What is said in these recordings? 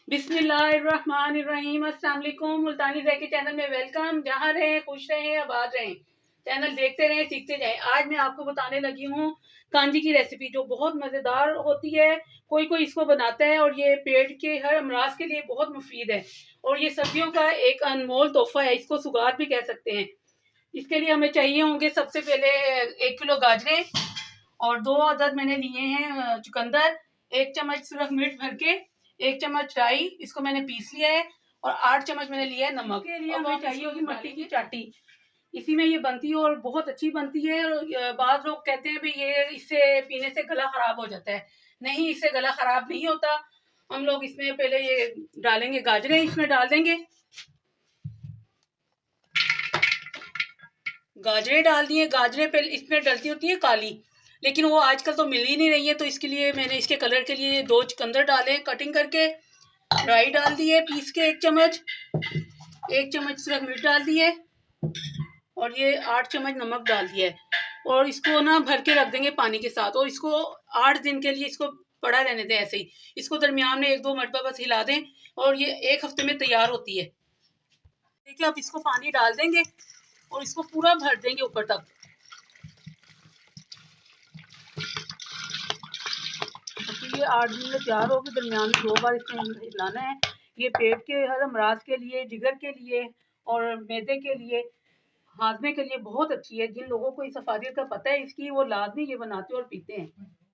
बिस्मिल्लाहिर्रहमानिर्रहीम। अस्सलाम वालेकुम। मुल्तानी ज़ैकी चैनल में वेलकम। जहाँ रहें खुश रहें आबाद रहें, चैनल देखते रहें सीखते जाएं। आज मैं आपको बताने लगी हूँ कांजी की रेसिपी, जो बहुत मज़ेदार होती है। कोई कोई इसको बनाता है और ये पेट के हर अमराज के लिए बहुत मुफीद है और ये सब्जियों का एक अनमोल तोहफा है। इसको सुगार भी कह सकते हैं। इसके लिए हमें चाहिए होंगे सबसे पहले 1 किलो गाजरें और 2 अदद मैंने लिए हैं चुकंदर, 1 चम्मच सिर्फ मिर्च भर के, 1 चम्मच राई, इसको मैंने पीस लिया है और 8 चम्मच मैंने लिया है नमक। के लिए हमें चाहिए होगी मट्टी की चाटी। इसी में ये बनती है और बहुत अच्छी बनती है। बाद लोग कहते हैं भाई ये इससे पीने से गला खराब हो जाता है। नहीं, इससे गला खराब नहीं होता। हम लोग इसमें पहले ये डालेंगे, गाजरें इसमें डाल देंगे। गाजरें डाल दिए। गाजरें पहले इसमें डलती होती है काली, लेकिन वो आजकल तो मिल ही नहीं रही है, तो इसके लिए मैंने इसके कलर के लिए 2 चुकंदर डाले कटिंग करके। राई डाल दिए पीस के 1 चम्मच, 1 चम्मच सिर्फ मिर्च डाल दिए और ये 8 चम्मच नमक डाल दिया है। और इसको ना भर के रख देंगे पानी के साथ और इसको 8 दिन के लिए इसको पड़ा रहने दें ऐसे ही। इसको दरमियान में 1-2 मरतबा बस हिला दें और ये 1 हफ्ते में तैयार होती है। देखिए, अब इसको पानी डाल देंगे और इसको पूरा भर देंगे ऊपर तक। तो ये 8 दिन में तैयार होगी। दरमियान में 2 बार इसको हिलाना है। ये पेट के हर अमराज के लिए, जिगर के लिए और मैदे के लिए, हाजमे के लिए बहुत अच्छी है। जिन लोगों को इस अफादियत का पता है इसकी, वो लाजमी ये बनाते और पीते हैं।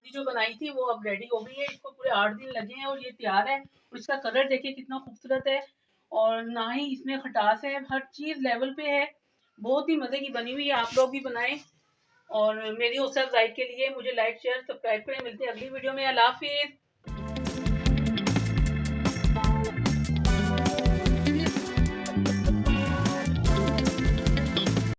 ये जो बनाई थी वो अब रेडी हो गई है। इसको पूरे 8 दिन लगे हैं और ये तैयार है। और इसका कलर देखिए कितना खूबसूरत है और ना ही इसमें खटास है, हर चीज़ लेवल पे है। बहुत ही मज़े की बनी हुई है। आप लोग भी बनाएं और मेरी हौसला अफजाई के लिए मुझे लाइक शेयर सब्सक्राइब करें। मिलते हैं अगली वीडियो में। अल्लाह हाफिज़।